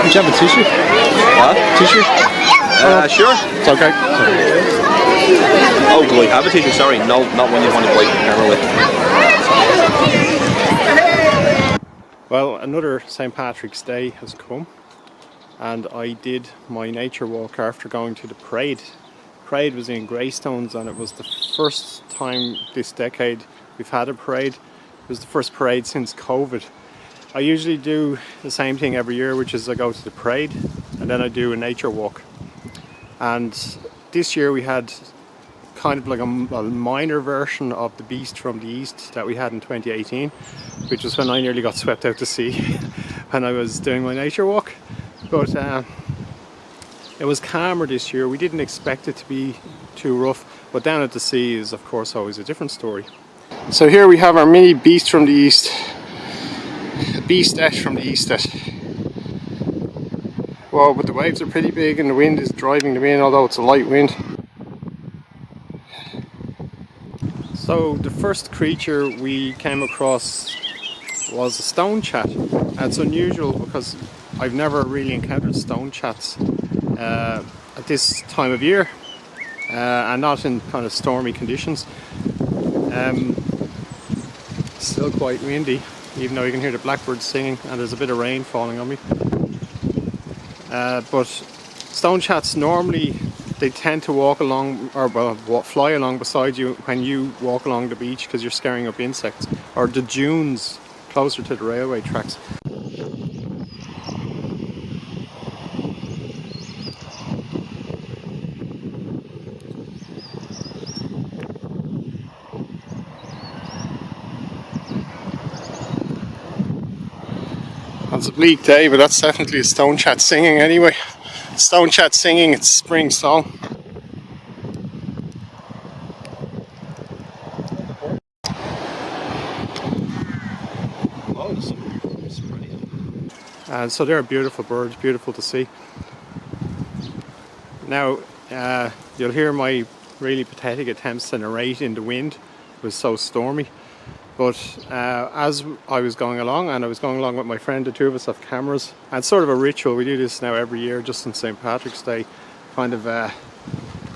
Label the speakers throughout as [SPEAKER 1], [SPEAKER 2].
[SPEAKER 1] Do you have a tissue?
[SPEAKER 2] What?
[SPEAKER 1] Tissue?
[SPEAKER 2] Sure.
[SPEAKER 1] It's okay.
[SPEAKER 2] Oh, do I have a tissue? Sorry, no, not one you want to wipe the camera with.
[SPEAKER 1] Well, another St. Patrick's Day has come, and I did my nature walk after going to the parade. The parade was in Greystones, and it was the first time this decade we've had a parade. It was the first parade since COVID. I usually do the same thing every year, which is I go to the parade and then I do a nature walk. And this year we had kind of like a minor version of the Beast from the East that we had in 2018, which was when I nearly got swept out to sea when I was doing my nature walk. But it was calmer this year. We didn't expect it to be too rough, but down at the sea is of course always a different story. So here we have our mini Beast from the East. A beastette from the Eastet. Well, but the waves are pretty big and the wind is driving them in, although it's a light wind. So the first creature we came across was a stonechat. And it's unusual because I've never really encountered stonechats at this time of year and not in kind of stormy conditions. Still quite windy, even though you can hear the blackbirds singing and there's a bit of rain falling on me. But stonechats normally, they tend to walk along, or well, fly along beside you when you walk along the beach because you're scaring up insects, or the dunes closer to the railway tracks. It's a bleak day, but that's definitely a stonechat singing anyway. Stonechat singing its spring song. And so they're beautiful birds, beautiful to see. Now, you'll hear my really pathetic attempts to narrate in the wind. It was so stormy. But as I was going along, and I was going along with my friend, the two of us have cameras, and it's sort of a ritual. We do this now every year, just on St. Patrick's Day, kind of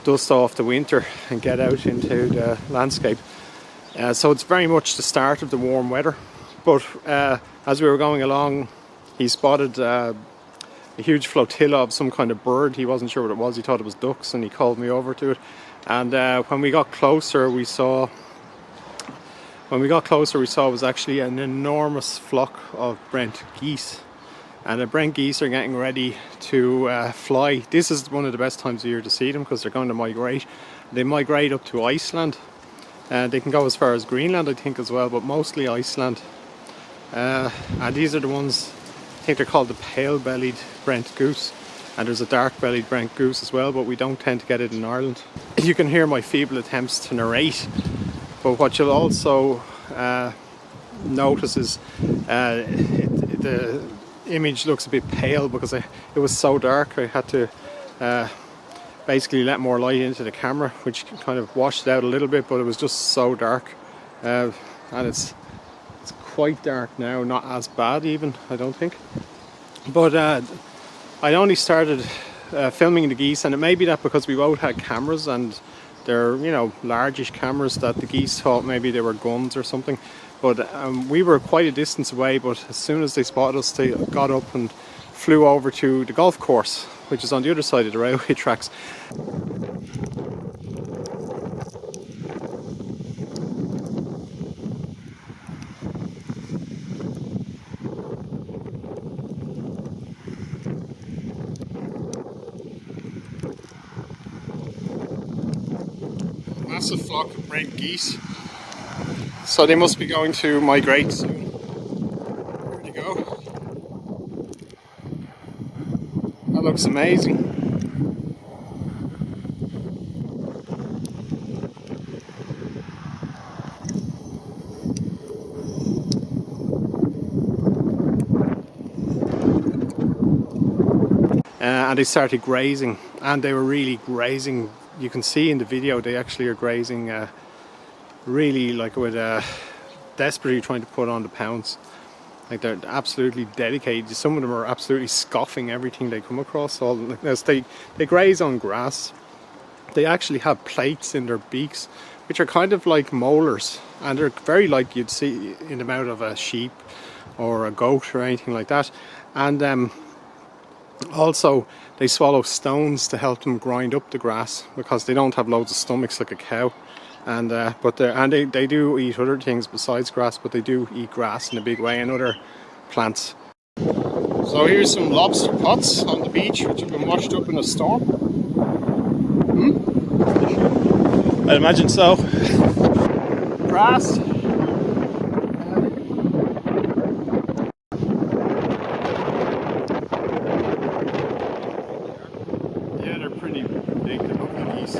[SPEAKER 1] dust off the winter and get out into the landscape. So it's very much the start of the warm weather. But as we were going along, he spotted a huge flotilla of some kind of bird. He wasn't sure what it was. He thought it was ducks, and he called me over to it. And when we got closer, we saw it was actually an enormous flock of Brent geese. And the Brent geese are getting ready to fly. This is one of the best times of year to see them because they're going to migrate. They migrate up to Iceland. They can go as far as Greenland, I think, as well, but mostly Iceland. And these are the ones, I think they're called the pale-bellied Brent goose. And there's a dark-bellied Brent goose as well, but we don't tend to get it in Ireland. You can hear my feeble attempts to narrate. But what you'll also notice is the image looks a bit pale because it was so dark. I had to basically let more light into the camera, which kind of washed it out a little bit, but it was just so dark. And it's quite dark now, not as bad even, I don't think. But I only started filming the geese, and it may be that because we both had cameras and they're, you know, largish cameras, that the geese thought maybe they were guns or something. But we were quite a distance away, but as soon as they spotted us, they got up and flew over to the golf course, which is on the other side of the railway tracks. Massive flock of Brent geese, so they must be going to migrate soon. There you go. That looks amazing. And they started grazing, and they were really grazing. You can see in the video they actually are grazing really like with desperately trying to put on the pounds. Like, they're absolutely dedicated. Some of them are absolutely scoffing everything they come across. All like this, they graze on grass. They actually have plates in their beaks, which are kind of like molars, and they're very like you'd see in the mouth of a sheep or a goat or anything like that. And also they swallow stones to help them grind up the grass, because they don't have loads of stomachs like a cow. And they do eat other things besides grass, but they do eat grass in a big way and other plants. So here's some lobster pots on the beach which have been washed up in a storm. I'd imagine so. Grass. Yeah, they're pretty big. They're lovely geese.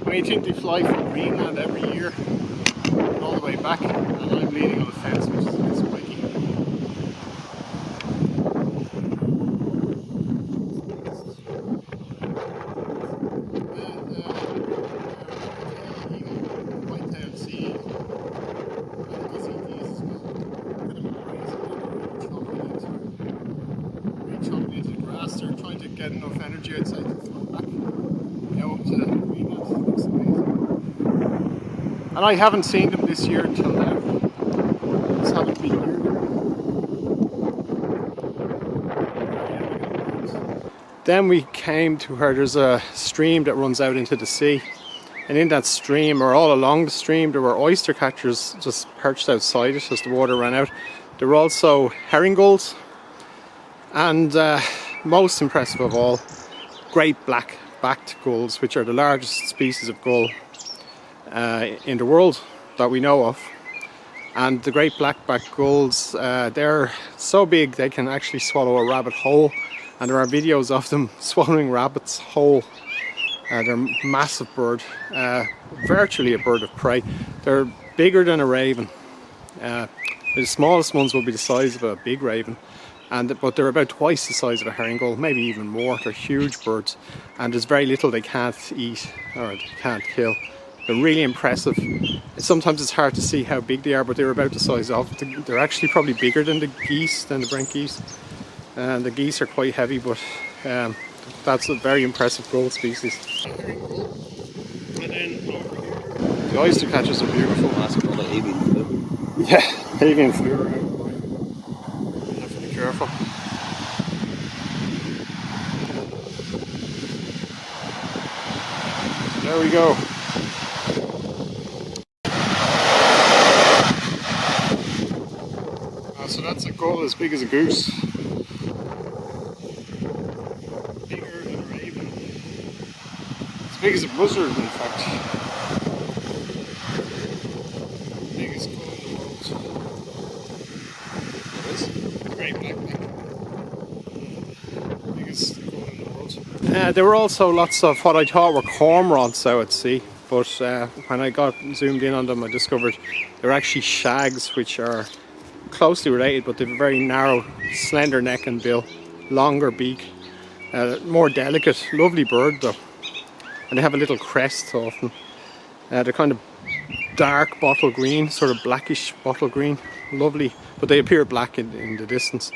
[SPEAKER 1] I think they fly from Greenland every year all the way back, and I'm leaning on a fence which is a bit spiky. White-tailed sea eagle. I see these as well. Look at them chomping into the grass. They're trying to get enough energy outside to throw back. Up to Greenland. Looks amazing. And I haven't seen them this year until now. Just haven't been here. Then we came to where there's a stream that runs out into the sea. And in that stream, or all along the stream, there were oystercatchers just perched outside it as the water ran out. There were also herring gulls. And most impressive of all, great black-backed gulls, which are the largest species of gull in the world that we know of. And the great black-backed gulls, they're so big they can actually swallow a rabbit whole, and there are videos of them swallowing rabbits whole. They're a massive bird, virtually a bird of prey. They're bigger than a raven. The smallest ones will be the size of a big raven, but they're about twice the size of a herring gull, maybe even more. They're huge birds, and there's very little they can't eat or they can't kill. They're really impressive. Sometimes it's hard to see how big they are, but they're about the size of. They're actually probably bigger than the geese, than the Brent geese. And the geese are quite heavy, but that's a very impressive gull species. And then over here, the oystercatchers are beautiful. Yeah, avian flew around. You have to be careful. There we go. So that's a gull as big as a goose. Bigger than a raven. As big as a buzzard, in fact. Biggest gull in the world. It is? The great blackback. Biggest gull in the world. There were also lots of what I thought were cormorants out at sea, but when I got zoomed in on them, I discovered they're actually shags, which are closely related, but they have a very narrow, slender neck and bill, longer beak, more delicate, lovely bird though, and they have a little crest often. They're kind of dark bottle green, sort of blackish bottle green, lovely, but they appear black in the distance.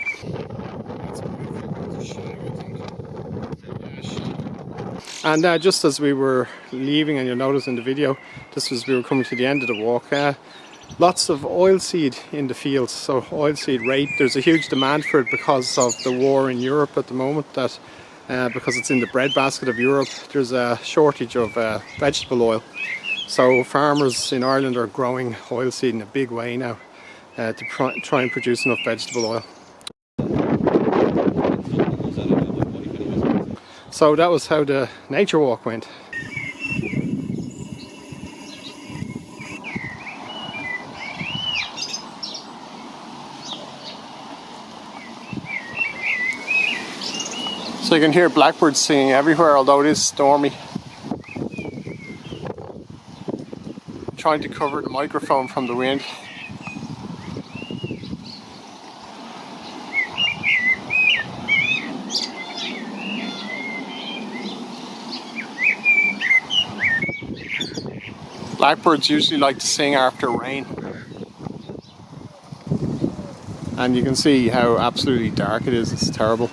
[SPEAKER 1] And just as we were leaving, and you'll notice in the video, just as we were coming to the end of the walk, lots of oilseed in the fields. So oilseed rape, there's a huge demand for it because of the war in Europe at the moment, that because it's in the breadbasket of Europe, there's a shortage of vegetable oil. So farmers in Ireland are growing oilseed in a big way now to try and produce enough vegetable oil. So that was how the nature walk went. So you can hear blackbirds singing everywhere, although it is stormy. I'm trying to cover the microphone from the wind. Blackbirds usually like to sing after rain. And you can see how absolutely dark it is. It's terrible.